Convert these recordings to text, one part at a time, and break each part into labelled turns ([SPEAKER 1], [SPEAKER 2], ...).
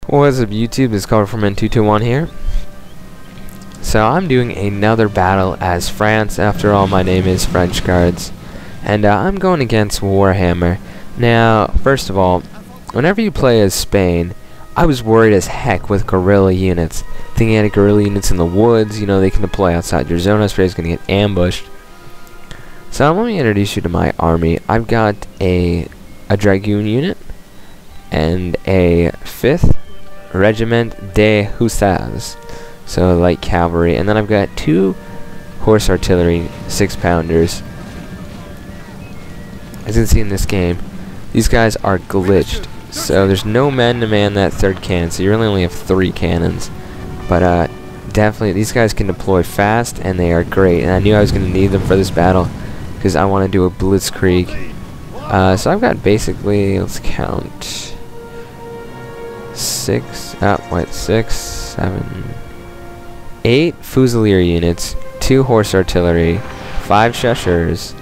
[SPEAKER 1] What's up YouTube, it's ColorfulMan221 here. So I'm doing another battle as France. After all, my name is French Guards. And I'm going against Warhammer. Now, first of all, whenever you play as Spain, I was worried as heck with guerrilla units. Thinking had guerrilla units in the woods, you know, they can deploy outside your zone. I was afraid I was going to get ambushed. So let me introduce you to my army. I've got a Dragoon unit and a 5th Regiment de Hussars, so light cavalry, and then I've got 2 horse artillery 6-pounders. As you can see in this game, these guys are glitched, so there's no men to man that 3rd cannon, so you really only have 3 cannons. But definitely these guys can deploy fast, and they are great, and I knew I was going to need them for this battle because I want to do a blitzkrieg. So I've got basically, let's count, 8 Fusilier units, 2 horse artillery, 5 Cheshires,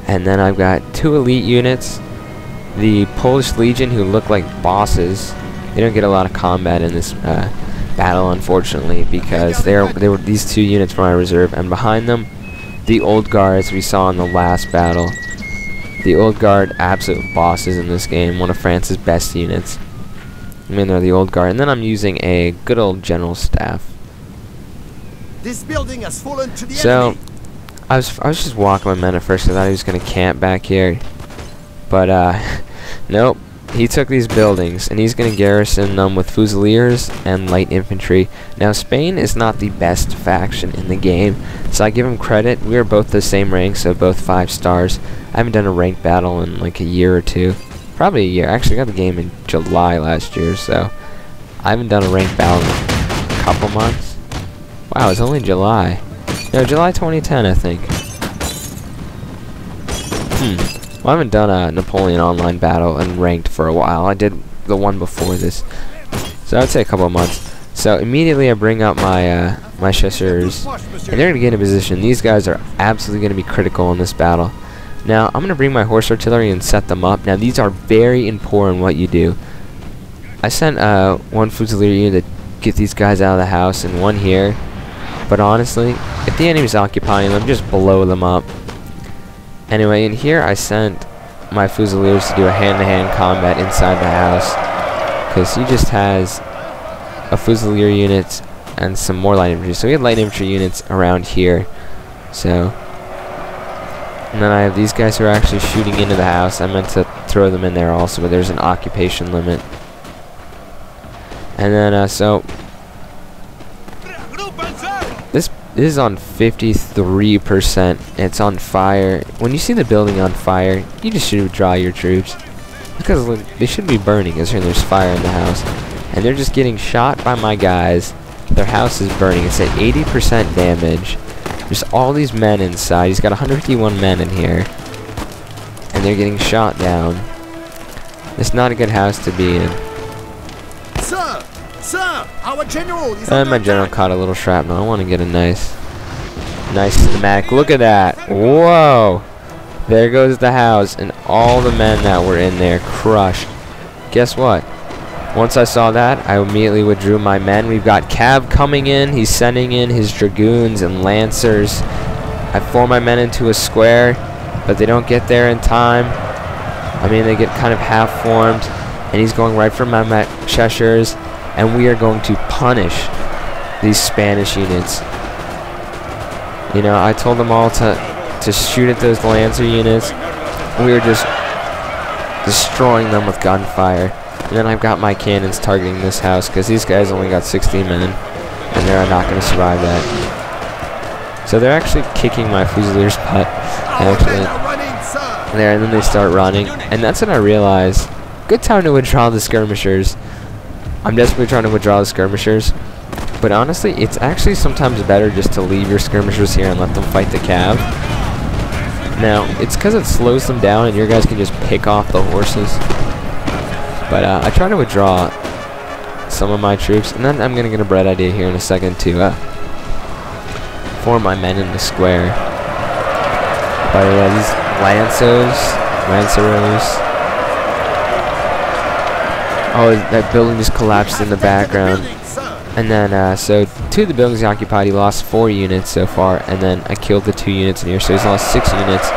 [SPEAKER 1] and then I've got 2 elite units, the Polish Legion, who look like bosses. They don't get a lot of combat in this battle, unfortunately, because they were these 2 units from my reserve, and behind them, the Old Guard, as we saw in the last battle. The Old Guard, absolute bosses in this game, one of France's best units. I mean, they're the Old Guard, and then I'm using a good old general staff.
[SPEAKER 2] This building has fallen to the
[SPEAKER 1] enemy. I was just walking my men at first. I thought he was gonna camp back here, but nope. He took these buildings, and he's gonna garrison them with Fusiliers and light infantry. Now, Spain is not the best faction in the game, so I give him credit. We are both the same rank, so both 5 stars. I haven't done a ranked battle in like a year or 2. Probably a year. I actually got the game in July last year, so I haven't done a ranked battle in a couple months. Wow, it's only July. No, July 2010, I think. Well, I haven't done a Napoleon online battle and ranked for a while. I did the one before this, so I'd say a couple of months. So immediately I bring up my my Cheshires, and they're gonna get in position. These guys are absolutely gonna be critical in this battle. Now, I'm going to bring my horse artillery and set them up. Now, these are very important what you do. I sent 1 Fusilier unit to get these guys out of the house and 1 here. But honestly, if the enemy's occupying them, just blow them up. Anyway, in here I sent my Fusiliers to do a hand-to-hand combat inside the house, because he just has a Fusilier unit and some more light infantry. So we had light infantry units around here. So... and then I have these guys who are actually shooting into the house. I meant to throw them in there also, but there's an occupation limit. And then, so... This is on 53%. It's on fire. When you see the building on fire, you just should withdraw your troops, because they should be burning as there's fire in the house. And they're just getting shot by my guys. Their house is burning. It's at 80% damage. There's all these men inside. He's got 151 men in here, and they're getting shot down. It's not a good house to be in.
[SPEAKER 2] Sir, our general is
[SPEAKER 1] and my general caught a little shrapnel. I want to get a nice schematic. Look at that! Whoa! There goes the house, and all the men that were in there crushed. Guess what? Once I saw that, I immediately withdrew my men. We've got Cav coming in. He's sending in his Dragoons and Lancers. I form my men into a square, but they don't get there in time. I mean, they get kind of half-formed, and he's going right for my Cheshires, and we are going to punish these Spanish units. You know, I told them all to shoot at those Lancer units. We were just destroying them with gunfire. And then I've got my cannons targeting this house, because these guys only got 16 men, and they're not going to survive that. So they're actually kicking my Fusiliers' butt, actually. And then they start running, and that's when I realize, good time to withdraw the skirmishers. I'm desperately trying to withdraw the skirmishers, but honestly, it's actually sometimes better just to leave your skirmishers here and let them fight the cav. Now, it's because it slows them down, and your guys can just pick off the horses. But I try to withdraw some of my troops, and then I'm going to get a bright idea here in a second to form my men in the square. But yeah, these Lanceros, Oh, that building just collapsed in the background.
[SPEAKER 2] Building, sir.
[SPEAKER 1] And then, so 2 of the buildings he occupied, he lost 4 units so far, and then I killed the 2 units in here, so he's lost 6 units.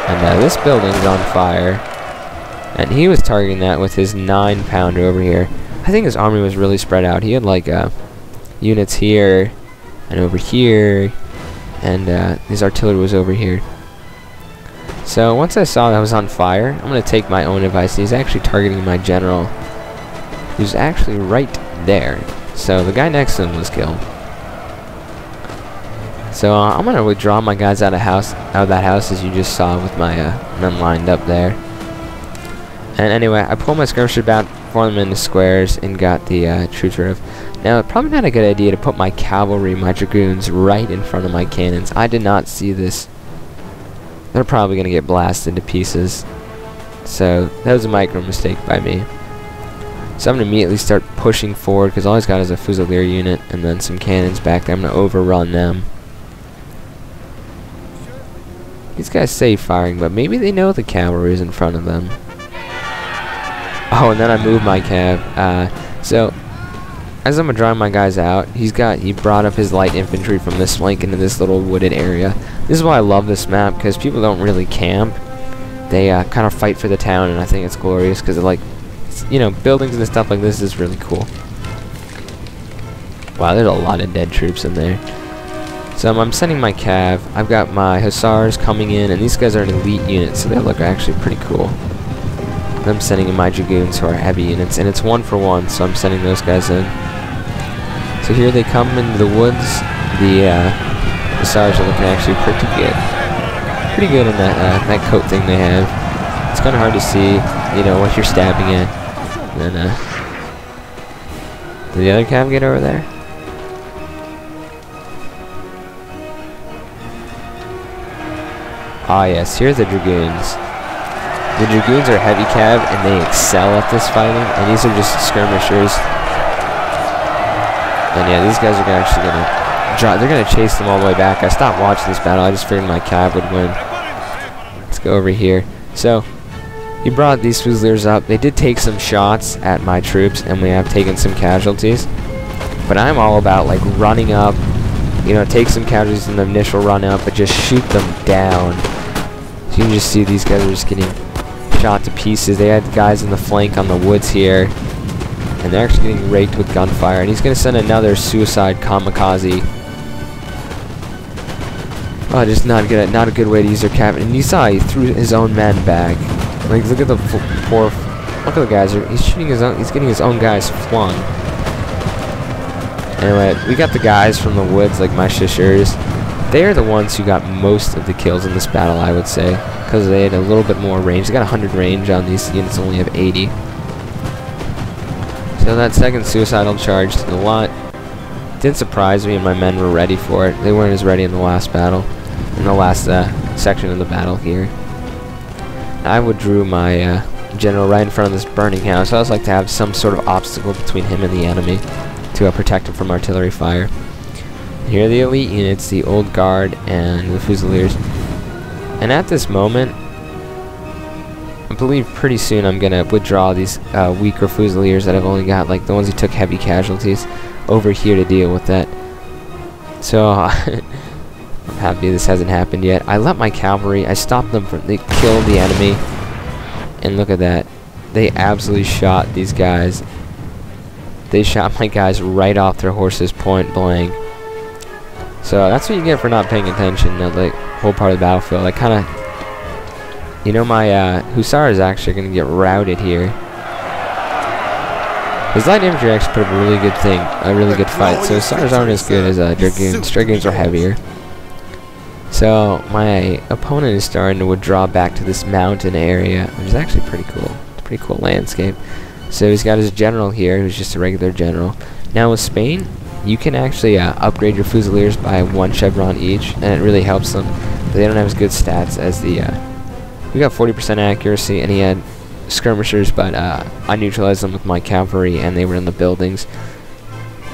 [SPEAKER 1] And this building is on fire, and he was targeting that with his 9-pounder over here. I think his army was really spread out. He had like units here, and over here, and his artillery was over here. So once I saw that I was on fire, I'm going to take my own advice. He's actually targeting my general, who's actually right there. So the guy next to him was killed. So I'm going to withdraw my guys out of that house, as you just saw with my men lined up there. And anyway, I pulled my skirmisher back, formed them into squares, and got the troops rid of. Now, probably not a good idea to put my cavalry, my dragoons, right in front of my cannons. I did not see this. They're probably going to get blasted to pieces. So that was a micro mistake by me. So I'm going to immediately start pushing forward, because all he's got is a Fusilier unit and then some cannons back there. I'm going to overrun them. These guys say firing, but maybe they know the cavalry is in front of them. Oh, and then I moved my cav. So as I'm drawing my guys out, he brought up his light infantry from this flank into this little wooded area. This is why I love this map, because people don't really camp. They kind of fight for the town, and I think it's glorious, because like, you know, buildings and stuff like this is really cool. Wow, there's a lot of dead troops in there. So I'm sending my cav. I've got my hussars coming in, and these guys are an elite unit, so they look actually pretty cool. I'm sending in my dragoons, who are heavy units, and it's 1 for 1, so I'm sending those guys in. So here they come into the woods. The hussars are looking actually pretty good. Pretty good in that coat thing they have. It's kind of hard to see, you know, what you're stabbing at. And then, did the other cav get over there? Ah, yes, here's the dragoons. The dragoons are heavy cav, and they excel at this fighting, and these are just skirmishers. And yeah, these guys are actually they're gonna chase them all the way back. I stopped watching this battle. I just figured my cav would win. Let's go over here. So he brought these Fusiliers up. They did take some shots at my troops, and we have taken some casualties. But I'm all about like running up, you know, take some casualties in the initial run up, but just shoot them down. So you can just see these guys are just getting shot to pieces. They had guys in the flank on the woods here, and they're actually getting raked with gunfire. And he's going to send another suicide kamikaze. Oh, just not a good way to use their cabin. And you saw he threw his own men back. Like, look at the poor. Look at the guys. He's shooting his own. He's getting his own guys flung. Anyway, we got the guys from the woods, like my shishers. They are the ones who got most of the kills in this battle, I would say, because they had a little bit more range. They got 100 range on these units, only have 80. So that second suicidal charge did a lot. Didn't surprise me, and my men were ready for it. They weren't as ready in the last battle, in the last section of the battle here. I withdrew my general right in front of this burning house. I always like to have some sort of obstacle between him and the enemy to protect him from artillery fire. Here are the elite units, the old guard and the Fusiliers. And at this moment, I believe pretty soon I'm going to withdraw these weaker Fusiliers that I've only got, like the ones who took heavy casualties, over here to deal with that. So I'm happy this hasn't happened yet. I let my cavalry, I stopped them from, they killed the enemy. And look at that. They absolutely shot these guys. They shot my guys right off their horses point blank. So that's what you get for not paying attention to the whole part of the battlefield. I kind of, you know, my hussar is actually going to get routed here. His light infantry actually put up a really good thing, a really good fight. So hussars aren't as good as dragoons. Dragoons are heavier. So my opponent is starting to withdraw back to this mountain area, which is actually pretty cool. It's a pretty cool landscape. So he's got his general here, who's just a regular general. Now with Spain, you can actually upgrade your Fusiliers by 1 chevron each, and it really helps them. But they don't have as good stats as the. We got 40% accuracy, and he had skirmishers, but I neutralized them with my cavalry, and they were in the buildings.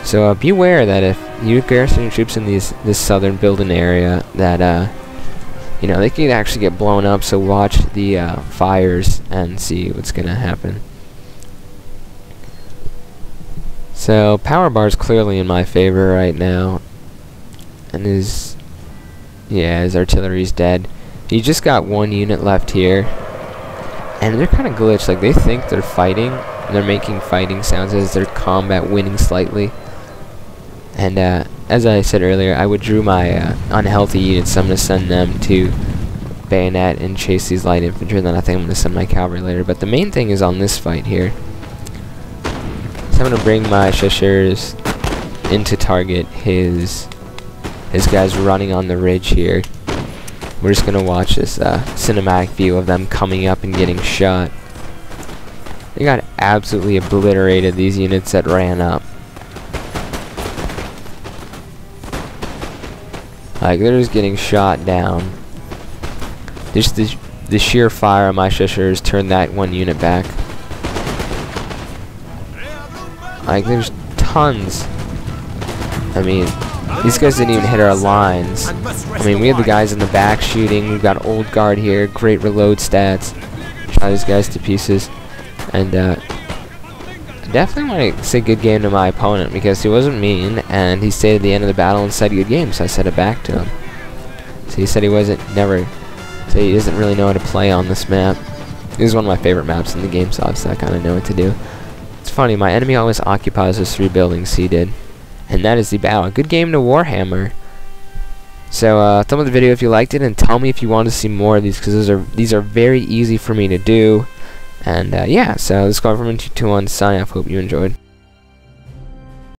[SPEAKER 1] So beware that if you garrison your troops in this southern building area, that you know, they could actually get blown up. So watch the fires and see what's gonna happen. So power bar's clearly in my favor right now, and his artillery's dead. He just got one unit left here, and they're kind of glitched. Like, they think they're fighting, and they're making fighting sounds as their combat winning slightly. And as I said earlier, I withdrew my unhealthy units, so I'm going to send them to bayonet and chase these light infantry, and then I think I'm going to send my cavalry later. But the main thing is on this fight here. So I'm going to bring my Chasseurs in to target his guys running on the ridge here. We're just going to watch this cinematic view of them coming up and getting shot. They got absolutely obliterated, these units that ran up. Like, they're just getting shot down. Just the sheer fire of my Chasseurs turned that one unit back. Like, there's tons. I mean, these guys didn't even hit our lines. I mean, we have the guys in the back shooting. We've got Old Guard here. Great reload stats. Shot these guys to pieces. And definitely want to say good game to my opponent, because he wasn't mean, and he stayed at the end of the battle and said good game, so I said it back to him. So he said he he doesn't really know how to play on this map. This is one of my favorite maps in the game, so obviously I kind of know what to do. It's funny, my enemy always occupies those 3 buildings he did. And that is the battle. Good game to Warhammer. So thumb up the video if you liked it, and tell me if you want to see more of these, because these are very easy for me to do. And yeah, so this is Warhammar 221 sign off. Hope you enjoyed.